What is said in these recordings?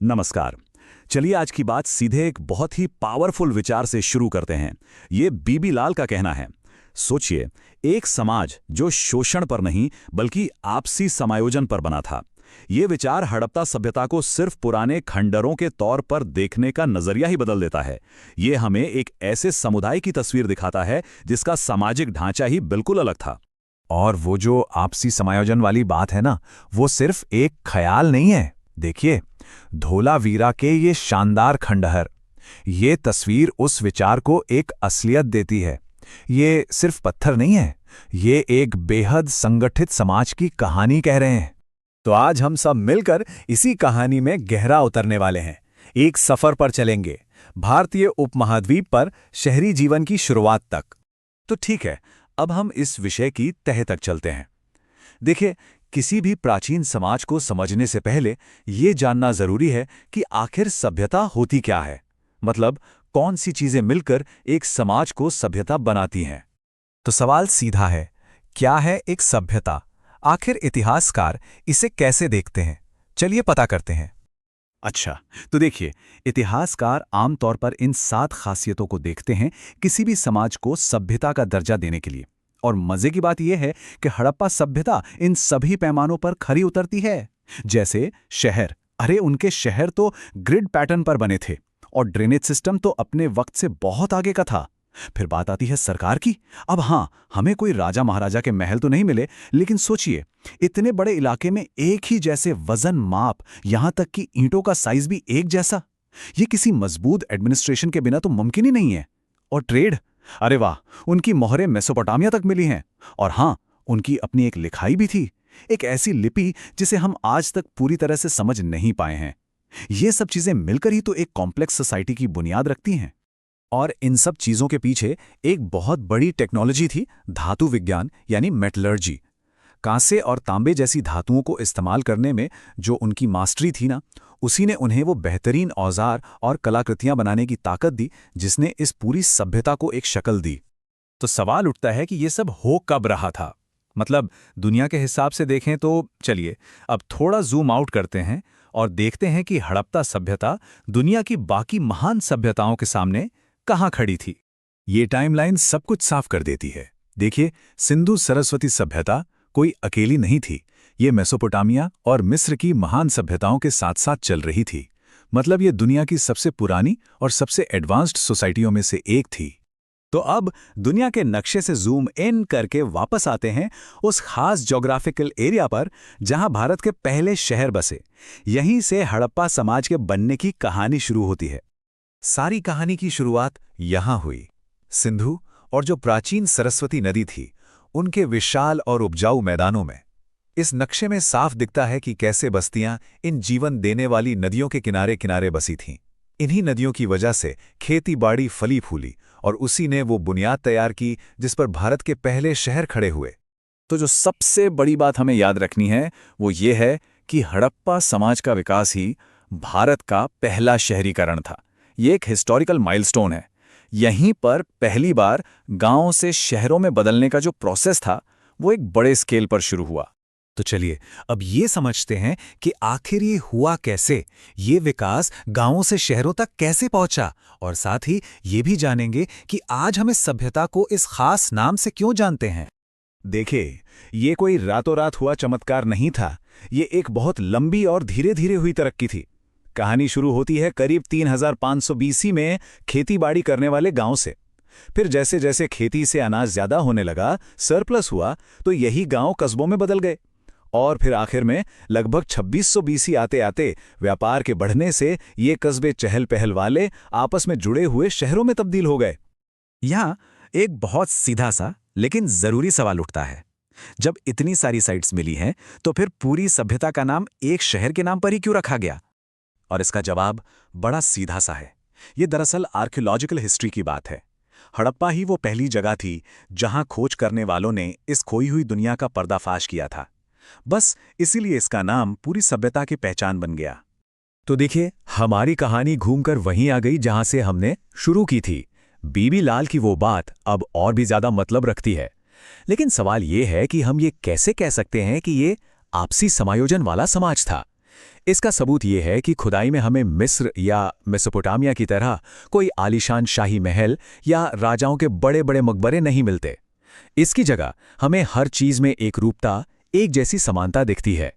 नमस्कार। चलिए आज की बात सीधे एक बहुत ही पावरफुल विचार से शुरू करते हैं। ये बीबी लाल का कहना है। सोचिए, एक समाज जो शोषण पर नहीं बल्कि आपसी समायोजन पर बना था। ये विचार हड़प्पा सभ्यता को सिर्फ पुराने खंडरों के तौर पर देखने का नजरिया ही बदल देता है। ये हमें एक ऐसे समुदाय की तस्वीर दिखाता है जिसका सामाजिक ढांचा ही बिल्कुल अलग था। और वो जो आपसी समायोजन वाली बात है ना, वो सिर्फ एक ख्याल नहीं है। देखिए, धोलावीरा के ये शानदार खंडहर, ये तस्वीर उस विचार को एक असलियत देती है। ये सिर्फ पत्थर नहीं है, ये एक बेहद संगठित समाज की कहानी कह रहे हैं। तो आज हम सब मिलकर इसी कहानी में गहरा उतरने वाले हैं। एक सफर पर चलेंगे, भारतीय उपमहाद्वीप पर शहरी जीवन की शुरुआत तक। तो ठीक है, अब हम इस विषय की तह तक चलते हैं। देखिए, किसी भी प्राचीन समाज को समझने से पहले ये जानना जरूरी है कि आखिर सभ्यता होती क्या है। मतलब, कौन सी चीजें मिलकर एक समाज को सभ्यता बनाती हैं। तो सवाल सीधा है, क्या है एक सभ्यता? आखिर इतिहासकार इसे कैसे देखते हैं? चलिए पता करते हैं। अच्छा, तो देखिए, इतिहासकार आमतौर पर इन 7 खासियतों को देखते हैं किसी भी समाज को सभ्यता का दर्जा देने के लिए। और मजे की बात यह है कि हड़प्पा सभ्यता इन सभी पैमानों पर खरी उतरती है। जैसे शहर, अरे उनके शहर तो ग्रिड पैटर्न पर बने थे और ड्रेनेज सिस्टम तो अपने वक्त से बहुत आगे का था। फिर बात आती है सरकार की। अब हाँ, हमें कोई राजा महाराजा के महल तो नहीं मिले, लेकिन सोचिए, इतने बड़े इलाके में एक ही जैसे वजन माप, यहां तक कि ईंटों का साइज भी एक जैसा। ये किसी मजबूत एडमिनिस्ट्रेशन के बिना तो मुमकिन ही नहीं है। और ट्रेड, अरे वाह, उनकी मोहरें मेसोपोटामिया तक मिली हैं। और हाँ, उनकी अपनी एक लिखाई भी थी, एक ऐसी लिपि जिसे हम आज तक पूरी तरह से समझ नहीं पाए हैं। ये सब चीजें मिलकर ही तो एक कॉम्प्लेक्स सोसाइटी की बुनियाद रखती हैं। और इन सब चीजों के पीछे एक बहुत बड़ी टेक्नोलॉजी थी, धातु विज्ञान यानी मेटलर्जी। कांसे और तांबे जैसी धातुओं को इस्तेमाल करने में जो उनकी मास्टरी थी ना, उसी ने उन्हें वो बेहतरीन औजार और कलाकृतियां बनाने की ताकत दी जिसने इस पूरी सभ्यता को एक शक्ल दी। तो सवाल उठता है कि ये सब हो कब रहा था? मतलब दुनिया के हिसाब से देखें तो चलिए अब थोड़ा जूम आउट करते हैं और देखते हैं कि हड़प्पा सभ्यता दुनिया की बाकी महान सभ्यताओं के सामने कहाँ खड़ी थी। ये टाइमलाइन सब कुछ साफ कर देती है। देखिए, सिंधु सरस्वती सभ्यता कोई अकेली नहीं थी। ये मेसोपोटामिया और मिस्र की महान सभ्यताओं के साथ साथ चल रही थी। मतलब ये दुनिया की सबसे पुरानी और सबसे एडवांस्ड सोसाइटियों में से एक थी। तो अब दुनिया के नक्शे से जूम इन करके वापस आते हैं उस खास ज्योग्राफिकल एरिया पर जहां भारत के पहले शहर बसे। यहीं से हड़प्पा समाज के बनने की कहानी शुरू होती है। सारी कहानी की शुरुआत यहाँ हुई। सिंधु और जो प्राचीन सरस्वती नदी थी, उनके विशाल और उपजाऊ मैदानों में। इस नक्शे में साफ दिखता है कि कैसे बस्तियां इन जीवन देने वाली नदियों के किनारे किनारे बसी थीं। इन्हीं नदियों की वजह से खेती बाड़ी फली फूली और उसी ने वो बुनियाद तैयार की जिस पर भारत के पहले शहर खड़े हुए। तो जो सबसे बड़ी बात हमें याद रखनी है वो ये है कि हड़प्पा समाज का विकास ही भारत का पहला शहरीकरण था। ये एक हिस्टोरिकल माइलस्टोन है। यहीं पर पहली बार गांवों से शहरों में बदलने का जो प्रोसेस था वो एक बड़े स्केल पर शुरू हुआ। तो चलिए अब ये समझते हैं कि आखिर ये हुआ कैसे, ये विकास गांवों से शहरों तक कैसे पहुंचा, और साथ ही ये भी जानेंगे कि आज हमें सभ्यता को इस खास नाम से क्यों जानते हैं। देखिए, ये कोई रातों रात हुआ चमत्कार नहीं था। ये एक बहुत लंबी और धीरे धीरे हुई तरक्की थी। कहानी शुरू होती है करीब 3500 बीसी में खेतीबाड़ी करने वाले गांव से। फिर जैसे जैसे खेती से अनाज ज्यादा होने लगा, सरप्लस हुआ, तो यही गांव कस्बों में बदल गए। और फिर आखिर में लगभग 2600 बीसी आते आते व्यापार के बढ़ने से ये कस्बे चहल पहल वाले आपस में जुड़े हुए शहरों में तब्दील हो गए। यहाँ एक बहुत सीधा सा लेकिन जरूरी सवाल उठता है, जब इतनी सारी साइट्स मिली हैं तो फिर पूरी सभ्यता का नाम एक शहर के नाम पर ही क्यों रखा गया? और इसका जवाब बड़ा सीधा सा है। ये दरअसल आर्कियोलॉजिकल हिस्ट्री की बात है। हड़प्पा ही वो पहली जगह थी जहां खोज करने वालों ने इस खोई हुई दुनिया का पर्दाफाश किया था। बस इसीलिए इसका नाम पूरी सभ्यता की पहचान बन गया। तो देखिए, हमारी कहानी घूमकर वहीं आ गई जहां से हमने शुरू की थी। बीबी लाल की वो बात अब और भी ज्यादा मतलब रखती है। लेकिन सवाल ये है कि हम ये कैसे कह सकते हैं कि ये आपसी समायोजन वाला समाज था? इसका सबूत ये है कि खुदाई में हमें मिस्र या मेसोपोटामिया की तरह कोई आलीशान शाही महल या राजाओं के बड़े बड़े मकबरे नहीं मिलते। इसकी जगह हमें हर चीज में एक रूपता, एक जैसी समानता दिखती है।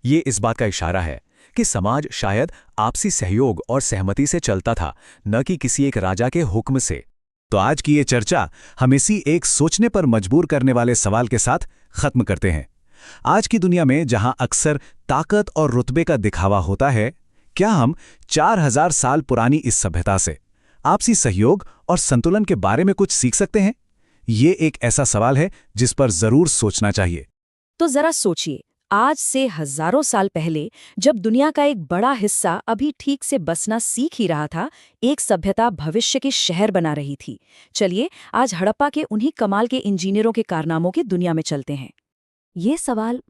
ये इस बात का इशारा है कि समाज शायद आपसी सहयोग और सहमति से चलता था, न कि किसी एक राजा के हुक्म से। तो आज की ये चर्चा हम इसी एक सोचने पर मजबूर करने वाले सवाल के साथ खत्म करते हैं। आज की दुनिया में जहां अक्सर ताकत और रुतबे का दिखावा होता है, क्या हम 4000 साल पुरानी इस सभ्यता से आपसी सहयोग और संतुलन के बारे में कुछ सीख सकते हैं? ये एक ऐसा सवाल है जिस पर जरूर सोचना चाहिए। तो जरा सोचिए, आज से हजारों साल पहले जब दुनिया का एक बड़ा हिस्सा अभी ठीक से बसना सीख ही रहा था, एक सभ्यता भविष्य के शहर बना रही थी। चलिए आज हड़प्पा के उन्हीं कमाल के इंजीनियरों के कारनामों की दुनिया में चलते हैं। ये सवाल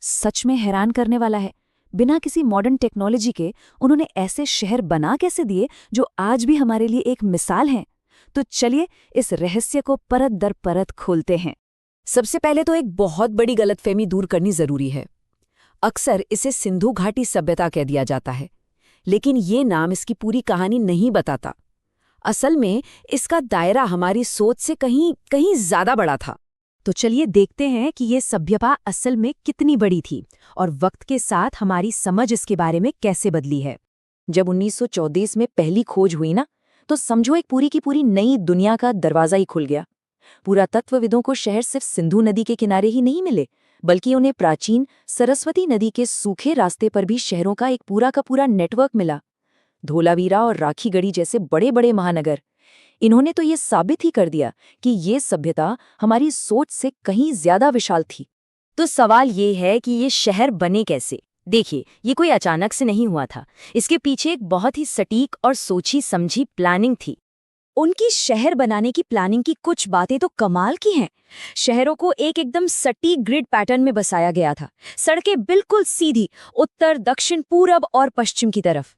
सच में हैरान करने वाला है। बिना किसी मॉडर्न टेक्नोलॉजी के उन्होंने ऐसे शहर बना कैसे दिए जो आज भी हमारे लिए एक मिसाल हैं? तो चलिए इस रहस्य को परत दर परत खोलते हैं। सबसे पहले तो एक बहुत बड़ी गलतफहमी दूर करनी जरूरी है। अक्सर इसे सिंधु घाटी सभ्यता कह दिया जाता है, लेकिन ये नाम इसकी पूरी कहानी नहीं बताता। असल में इसका दायरा हमारी सोच से कहीं कहीं ज्यादा बड़ा था। तो चलिए देखते हैं कि ये सभ्यता असल में कितनी बड़ी थी और वक्त के साथ हमारी समझ इसके बारे में कैसे बदली है। जब 1934 में पहली खोज हुई ना, तो समझो एक पूरी की पूरी नई दुनिया का दरवाजा ही खुल गया। पुरातत्वविदों को शहर सिर्फ सिंधु नदी के किनारे ही नहीं मिले, बल्कि उन्हें प्राचीन सरस्वती नदी के सूखे रास्ते पर भी शहरों का एक पूरा का पूरा नेटवर्क मिला। धोलावीरा और राखीगढ़ी जैसे बड़े बड़े महानगर, इन्होंने तो ये साबित ही कर दिया कि ये सभ्यता हमारी सोच से कहीं ज्यादा विशाल थी। तो सवाल ये है कि ये शहर बने कैसे? देखिए, ये कोई अचानक से नहीं हुआ था। इसके पीछे एक बहुत ही सटीक और सोची समझी प्लानिंग थी। उनकी शहर बनाने की प्लानिंग की कुछ बातें तो कमाल की हैं। शहरों को एक एकदम सटीक ग्रिड पैटर्न में बसाया गया था। सड़कें बिल्कुल सीधी, उत्तर, दक्षिण, पूरब और पश्चिम की तरफ।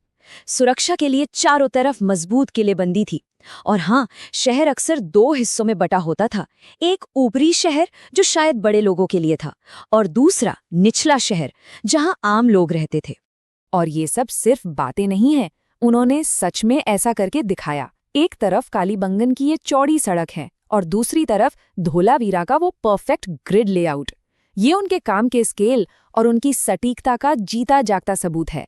सुरक्षा के लिए चारों तरफ मजबूत किलेबंदी थी। और हाँ, शहर अक्सर दो हिस्सों में बटा होता था। एक ऊपरी शहर जो शायद बड़े लोगों के लिए था, और दूसरा निचला शहर जहां आम लोग रहते थे। और ये सब सिर्फ बातें नहीं हैं, उन्होंने सच में ऐसा करके दिखाया। एक तरफ कालीबंगन की ये चौड़ी सड़क है और दूसरी तरफ धोलावीरा का वो परफेक्ट ग्रिड लेआउट। ये उनके काम के स्केल और उनकी सटीकता का जीता जागता सबूत है।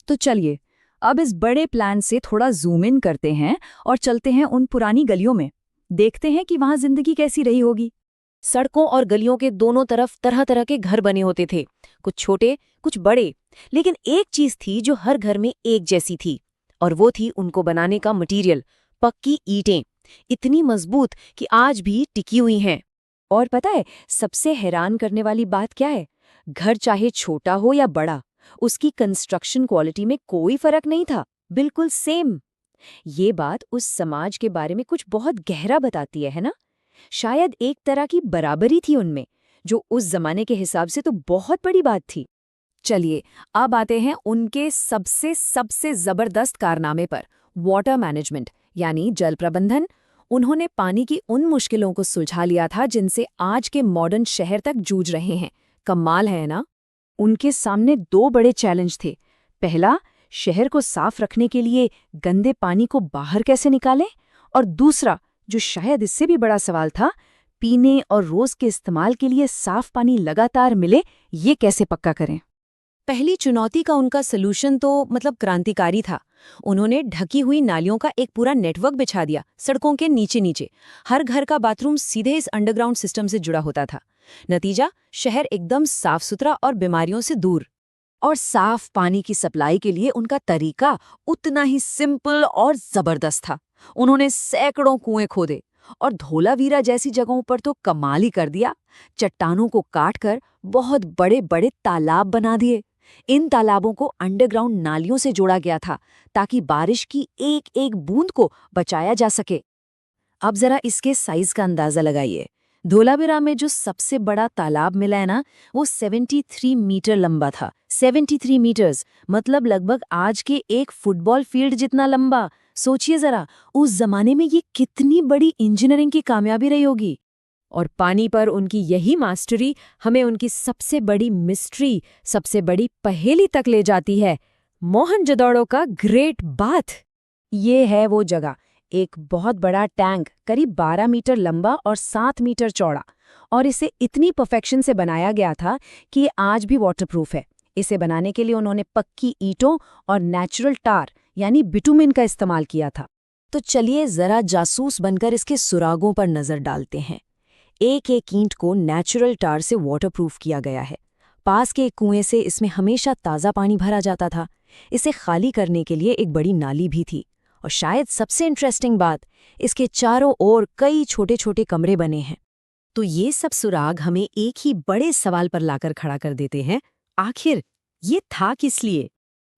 तो चलिए अब इस बड़े प्लान से थोड़ा जूम इन करते हैं और चलते हैं उन पुरानी गलियों में। देखते हैं कि वहां जिंदगी कैसी रही होगी। सड़कों और गलियों के दोनों तरफ तरह तरह के घर बने होते थे, कुछ छोटे कुछ बड़े, लेकिन एक चीज थी जो हर घर में एक जैसी थी, और वो थी उनको बनाने का मटीरियल, पक्की ईंटें, इतनी मजबूत कि आज भी टिकी हुई हैं। और पता है सबसे हैरान करने वाली बात क्या है? घर चाहे छोटा हो या बड़ा, उसकी कंस्ट्रक्शन क्वालिटी में कोई फर्क नहीं था, बिल्कुल सेम। ये बात उस समाज के बारे में कुछ बहुत गहरा बताती है ना? शायद एक तरह की बराबरी थी उनमें, जो उस जमाने के हिसाब से तो बहुत बड़ी बात थी। चलिए अब आते हैं उनके सबसे जबरदस्त कारनामे पर, वाटर मैनेजमेंट यानी जल प्रबंधन। उन्होंने पानी की उन मुश्किलों को सुलझा लिया था जिनसे आज के मॉडर्न शहर तक जूझ रहे हैं। कमाल है ना? उनके सामने दो बड़े चैलेंज थे। पहला, शहर को साफ रखने के लिए गंदे पानी को बाहर कैसे निकालें, और दूसरा, जो शायद इससे भी बड़ा सवाल था, पीने और रोज के इस्तेमाल के लिए साफ पानी लगातार मिले, ये कैसे पक्का करें। पहली चुनौती का उनका सलूशन तो क्रांतिकारी था। उन्होंने ढकी हुई नालियों का एक पूरा नेटवर्क बिछा दिया सड़कों के नीचे नीचे। हर घर का बाथरूम सीधे इस अंडरग्राउंड सिस्टम से जुड़ा होता था। नतीजा, शहर एकदम साफ सुथरा और बीमारियों से दूर। और साफ पानी की सप्लाई के लिए उनका तरीका उतना ही सिंपल और जबरदस्त था। उन्होंने सैकड़ों कुएं खोदे और धोलावीरा जैसी जगहों पर तो कमाल ही कर दिया। चट्टानों को काटकर बहुत बड़े बड़े तालाब बना दिए। इन तालाबों को अंडरग्राउंड नालियों से जोड़ा गया था ताकि बारिश की एक एक बूंद को बचाया जा सके। अब जरा इसके साइज का अंदाजा लगाइए। धोलावीरा में जो सबसे बड़ा तालाब मिला है ना, वो 73 मीटर लंबा था। 73 मीटर्स मतलब लगभग आज के एक फुटबॉल फील्ड जितना लंबा। सोचिए जरा, उस जमाने में ये कितनी बड़ी इंजीनियरिंग की कामयाबी रही होगी। और पानी पर उनकी यही मास्टरी हमें उनकी सबसे बड़ी मिस्ट्री, सबसे बड़ी पहेली तक ले जाती है, मोहनजोदड़ो का ग्रेट बाथ। ये है वो जगह, एक बहुत बड़ा टैंक, करीब 12 मीटर लंबा और 7 मीटर चौड़ा, और इसे इतनी परफेक्शन से बनाया गया था कि ये आज भी वाटरप्रूफ है। इसे बनाने के लिए उन्होंने पक्की ईंटों और नेचुरल टार यानी बिटुमिन का इस्तेमाल किया था। तो चलिए जरा जासूस बनकर इसके सुरागों पर नजर डालते हैं। एक एक ईंट को नेचुरल टार से वाटरप्रूफ किया गया है। पास के एक कुएं से इसमें हमेशा ताज़ा पानी भरा जाता था। इसे खाली करने के लिए एक बड़ी नाली भी थी। और शायद सबसे इंटरेस्टिंग बात, इसके चारों ओर कई छोटे छोटे कमरे बने हैं। तो ये सब सुराग हमें एक ही बड़े सवाल पर लाकर खड़ा कर देते हैं, आखिर ये था किस लिए?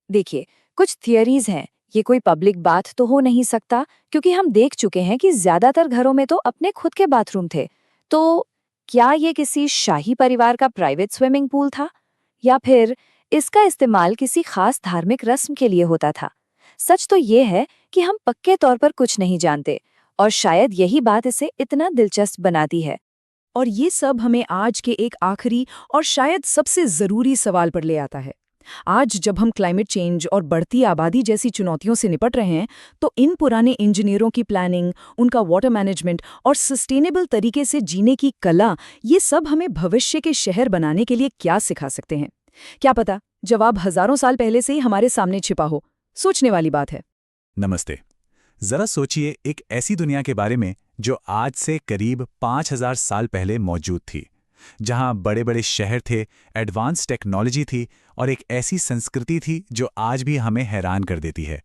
देखिए, कुछ थियरीज हैं। ये कोई पब्लिक बाथ तो हो नहीं सकता, क्योंकि हम देख चुके हैं कि ज्यादातर घरों में तो अपने खुद के बाथरूम थे। तो क्या ये किसी शाही परिवार का प्राइवेट स्विमिंग पूल था, या फिर इसका इस्तेमाल किसी खास धार्मिक रस्म के लिए होता था? सच तो ये है कि हम पक्के तौर पर कुछ नहीं जानते, और शायद यही बात इसे इतना दिलचस्प बनाती है। और ये सब हमें आज के एक आखिरी और शायद सबसे जरूरी सवाल पर ले आता है। आज जब हम क्लाइमेट चेंज और बढ़ती आबादी जैसी चुनौतियों से निपट रहे हैं, तो इन पुराने इंजीनियरों की प्लानिंग, उनका वाटर मैनेजमेंट और सस्टेनेबल तरीके से जीने की कला, ये सब हमें भविष्य के शहर बनाने के लिए क्या सिखा सकते हैं? क्या पता जवाब हजारों साल पहले से ही हमारे सामने छिपा हो। सोचने वाली बात है। नमस्ते। जरा सोचिए एक ऐसी दुनिया के बारे में जो आज से करीब 5000 साल पहले मौजूद थी, जहां बड़े बड़े शहर थे, एडवांस टेक्नोलॉजी थी और एक ऐसी संस्कृति थी जो आज भी हमें हैरान कर देती है।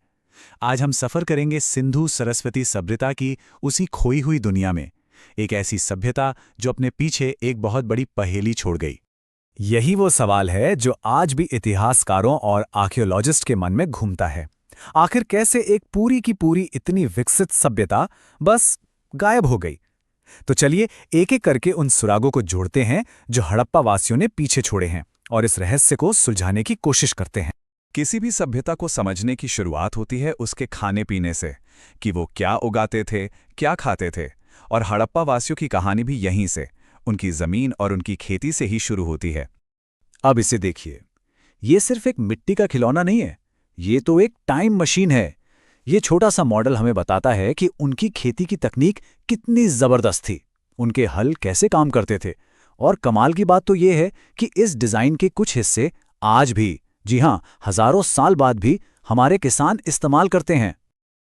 आज हम सफ़र करेंगे सिंधु सरस्वती सभ्यता की उसी खोई हुई दुनिया में, एक ऐसी सभ्यता जो अपने पीछे एक बहुत बड़ी पहेली छोड़ गई। यही वो सवाल है जो आज भी इतिहासकारों और आर्कियोलॉजिस्ट के मन में घूमता है। आखिर कैसे एक पूरी की पूरी इतनी विकसित सभ्यता बस गायब हो गई? तो चलिए एक एक करके उन सुरागों को जोड़ते हैं जो हड़प्पा वासियों ने पीछे छोड़े हैं, और इस रहस्य को सुलझाने की कोशिश करते हैं। किसी भी सभ्यता को समझने की शुरुआत होती है उसके खाने पीने से, कि वो क्या उगाते थे, क्या खाते थे। और हड़प्पा वासियों की कहानी भी यहीं से, उनकी जमीन और उनकी खेती से ही शुरू होती है। अब इसे देखिए, ये सिर्फ एक मिट्टी का खिलौना नहीं है, ये तो एक टाइम मशीन है। ये छोटा सा मॉडल हमें बताता है कि उनकी खेती की तकनीक कितनी जबरदस्त थी, उनके हल कैसे काम करते थे। और कमाल की बात तो ये है कि इस डिजाइन के कुछ हिस्से आज भी, जी हां, हजारों साल बाद भी हमारे किसान इस्तेमाल करते हैं।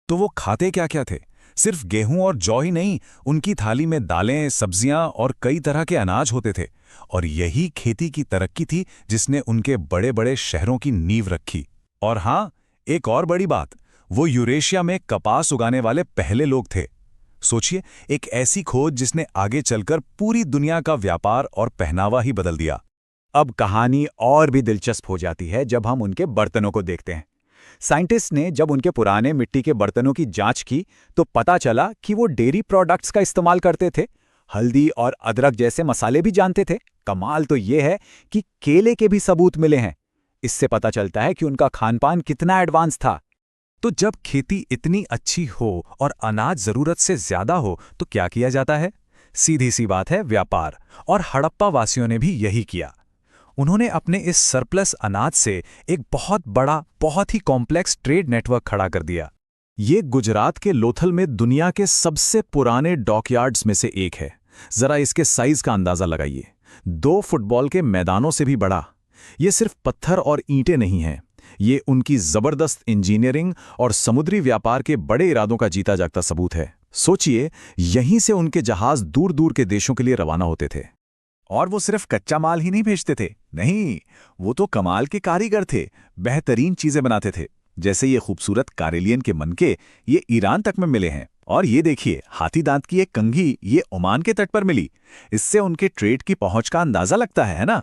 तो वो खाते क्या क्या थे? सिर्फ गेहूं और जौ ही नहीं, उनकी थाली में दालें, सब्जियां और कई तरह के अनाज होते थे। और यही खेती की तरक्की थी जिसने उनके बड़े बड़े शहरों की नींव रखी। और हाँ, एक और बड़ी बात, वो यूरेशिया में कपास उगाने वाले पहले लोग थे। सोचिए, एक ऐसी खोज जिसने आगे चलकर पूरी दुनिया का व्यापार और पहनावा ही बदल दिया। अब कहानी और भी दिलचस्प हो जाती है जब हम उनके बर्तनों को देखते हैं। साइंटिस्ट ने जब उनके पुराने मिट्टी के बर्तनों की जांच की तो पता चला कि वो डेयरी प्रोडक्ट्स का इस्तेमाल करते थे, हल्दी और अदरक जैसे मसाले भी जानते थे। कमाल तो ये है कि केले के भी सबूत मिले हैं। इससे पता चलता है कि उनका खानपान कितना एडवांस था। तो जब खेती इतनी अच्छी हो और अनाज जरूरत से ज्यादा हो तो क्या किया जाता है? सीधी सी बात है, व्यापार। और हड़प्पा वासियों ने भी यही किया। उन्होंने अपने इस सरप्लस अनाज से एक बहुत बड़ा, बहुत ही कॉम्प्लेक्स ट्रेड नेटवर्क खड़ा कर दिया। ये गुजरात के लोथल में दुनिया के सबसे पुराने डॉकयार्ड्स में से एक है। जरा इसके साइज का अंदाजा लगाइए, 2 फुटबॉल के मैदानों से भी बड़ा। ये सिर्फ पत्थर और ईंटें नहीं हैं, ये उनकी जबरदस्त इंजीनियरिंग और समुद्री व्यापार के बड़े इरादों का जीता जागता सबूत है। सोचिए, यहीं से उनके जहाज दूर दूर के देशों के लिए रवाना होते थे। और वो सिर्फ कच्चा माल ही नहीं भेजते थे, नहीं, वो तो कमाल के कारीगर थे, बेहतरीन चीजें बनाते थे। जैसे ये खूबसूरत कारेलियन के मनके, ये ईरान तक में मिले हैं। और ये देखिए, हाथी दांत की एक कंघी, ये ओमान के तट पर मिली। इससे उनके ट्रेड की पहुंच का अंदाजा लगता है ना?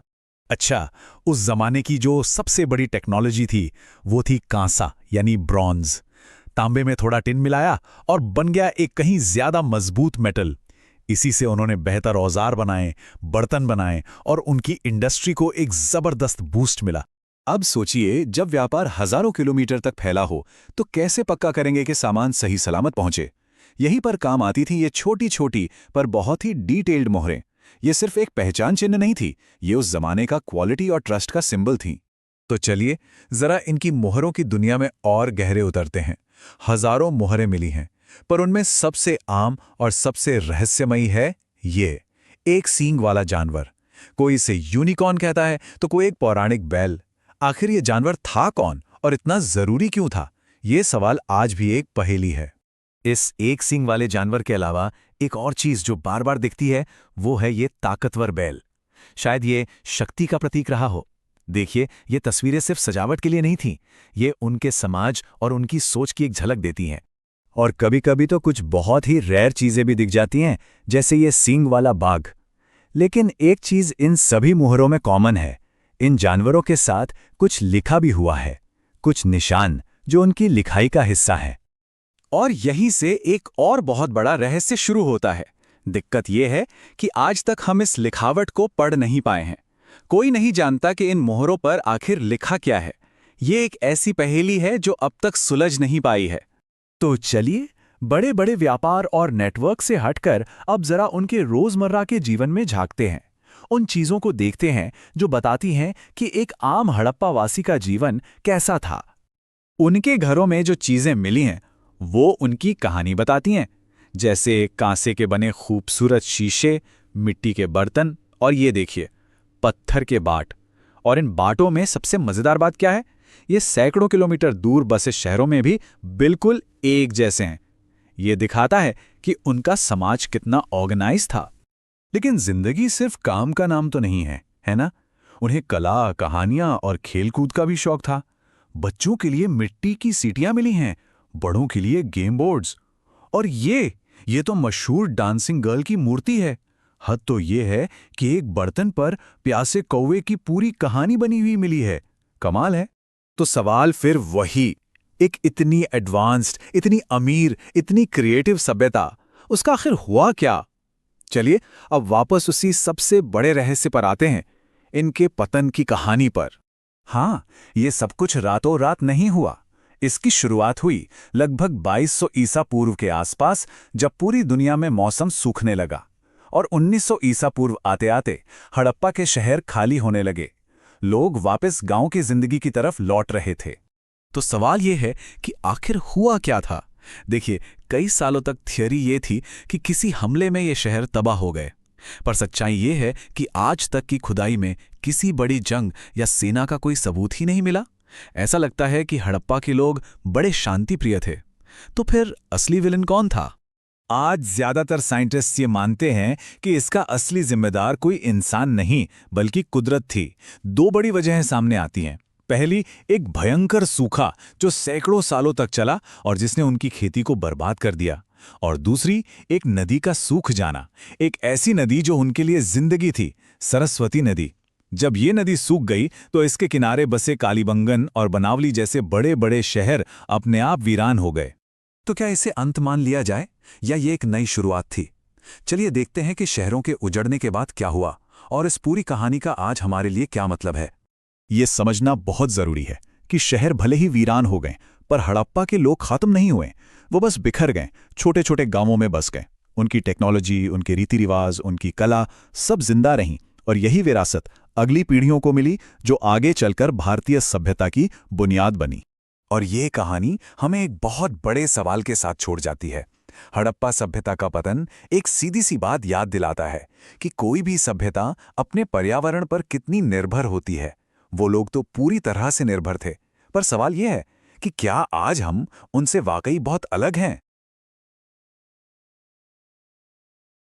अच्छा, उस जमाने की जो सबसे बड़ी टेक्नोलॉजी थी वो थी कांसा यानी ब्रॉन्ज। तांबे में थोड़ा टिन मिलाया और बन गया एक कहीं ज्यादा मजबूत मेटल। इसी से उन्होंने बेहतर औजार बनाए, बर्तन बनाए और उनकी इंडस्ट्री को एक जबरदस्त बूस्ट मिला। अब सोचिए, जब व्यापार हजारों किलोमीटर तक फैला हो तो कैसे पक्का करेंगे कि सामान सही सलामत पहुंचे? यहीं पर काम आती थी ये छोटी छोटी पर बहुत ही डिटेल्ड मोहरें। ये सिर्फ एक पहचान चिन्ह नहीं थी, ये उस जमाने का क्वालिटी और ट्रस्ट का सिंबल थी। तो चलिए जरा इनकी मोहरों की दुनिया में और गहरे उतरते हैं। हजारों मोहरें मिली हैं, पर उनमें सबसे आम और सबसे रहस्यमयी है ये एक सींग वाला जानवर। कोई इसे यूनिकॉर्न कहता है तो कोई एक पौराणिक बैल। आखिर ये जानवर था कौन और इतना जरूरी क्यों था? ये सवाल आज भी एक पहेली है। इस एक सींग वाले जानवर के अलावा एक और चीज जो बार बार दिखती है वो है ये ताकतवर बैल। शायद ये शक्ति का प्रतीक रहा हो। देखिए, ये तस्वीरें सिर्फ सजावट के लिए नहीं थीं, ये उनके समाज और उनकी सोच की एक झलक देती हैं। और कभी कभी तो कुछ बहुत ही रेयर चीजें भी दिख जाती हैं, जैसे ये सींग वाला बाघ। लेकिन एक चीज इन सभी मोहरों में कॉमन है, इन जानवरों के साथ कुछ लिखा भी हुआ है, कुछ निशान जो उनकी लिखाई का हिस्सा है। और यहीं से एक और बहुत बड़ा रहस्य शुरू होता है। दिक्कत यह है कि आज तक हम इस लिखावट को पढ़ नहीं पाए हैं। कोई नहीं जानता कि इन मोहरों पर आखिर लिखा क्या है। ये एक ऐसी पहेली है जो अब तक सुलझ नहीं पाई है। तो चलिए बड़े बड़े व्यापार और नेटवर्क से हटकर अब जरा उनके रोजमर्रा के जीवन में झांकते हैं। उन चीजों को देखते हैं जो बताती हैं कि एक आम हड़प्पावासी का जीवन कैसा था। उनके घरों में जो चीजें मिली हैं वो उनकी कहानी बताती हैं, जैसे कांसे के बने खूबसूरत शीशे, मिट्टी के बर्तन और ये देखिए पत्थर के बाट। और इन बाटों में सबसे मजेदार बात क्या है? ये सैकड़ों किलोमीटर दूर बसे शहरों में भी बिल्कुल एक जैसे हैं। ये दिखाता है कि उनका समाज कितना ऑर्गेनाइज था। लेकिन जिंदगी सिर्फ काम का नाम तो नहीं है, है ना? उन्हें कला, कहानियां और खेलकूद का भी शौक था। बच्चों के लिए मिट्टी की सीटियां मिली हैं, बड़ों के लिए गेम बोर्ड्स। और ये तो मशहूर डांसिंग गर्ल की मूर्ति है। हद तो ये है कि एक बर्तन पर प्यासे कौवे की पूरी कहानी बनी हुई मिली है। कमाल है। तो सवाल फिर वही, एक इतनी एडवांस्ड, इतनी अमीर, इतनी क्रिएटिव सभ्यता, उसका आखिर हुआ क्या? चलिए अब वापस उसी सबसे बड़े रहस्य पर आते हैं, इनके पतन की कहानी पर। हाँ, ये सब कुछ रातों रात नहीं हुआ। इसकी शुरुआत हुई लगभग 2200 ईसा पूर्व के आसपास, जब पूरी दुनिया में मौसम सूखने लगा और 1900 ईसा पूर्व आते आते हड़प्पा के शहर खाली होने लगे। लोग वापस गांव की जिंदगी की तरफ लौट रहे थे। तो सवाल यह है कि आखिर हुआ क्या था? देखिए, कई सालों तक थियरी ये थी कि किसी हमले में ये शहर तबाह हो गए, पर सच्चाई ये है कि आज तक की खुदाई में किसी बड़ी जंग या सेना का कोई सबूत ही नहीं मिला। ऐसा लगता है कि हड़प्पा के लोग बड़े शांति प्रिय थे। तो फिर असली विलन कौन था? आज ज्यादातर साइंटिस्ट ये मानते हैं कि इसका असली जिम्मेदार कोई इंसान नहीं बल्कि कुदरत थी। दो बड़ी वजहें सामने आती हैं। पहली, एक भयंकर सूखा जो सैकड़ों सालों तक चला और जिसने उनकी खेती को बर्बाद कर दिया। और दूसरी, एक नदी का सूख जाना, एक ऐसी नदी जो उनके लिए जिंदगी थी, सरस्वती नदी। जब ये नदी सूख गई तो इसके किनारे बसे कालीबंगन और बनावली जैसे बड़े बड़े शहर अपने आप वीरान हो गए। तो क्या इसे अंत मान लिया जाए या ये एक नई शुरुआत थी? चलिए देखते हैं कि शहरों के उजड़ने के बाद क्या हुआ और इस पूरी कहानी का आज हमारे लिए क्या मतलब है। ये समझना बहुत जरूरी है कि शहर भले ही वीरान हो गए, पर हड़प्पा के लोग खत्म नहीं हुए। वो बस बिखर गए, छोटे छोटे गांवों में बस गए। उनकी टेक्नोलॉजी, उनके रीति रिवाज, उनकी कला सब जिंदा रहीं और यही विरासत अगली पीढ़ियों को मिली जो आगे चलकर भारतीय सभ्यता की बुनियाद बनी। और ये कहानी हमें एक बहुत बड़े सवाल के साथ छोड़ जाती है। हड़प्पा सभ्यता का पतन एक सीधी सी बात याद दिलाता है कि कोई भी सभ्यता अपने पर्यावरण पर कितनी निर्भर होती है। वो लोग तो पूरी तरह से निर्भर थे, पर सवाल यह है कि क्या आज हम उनसे वाकई बहुत अलग हैं?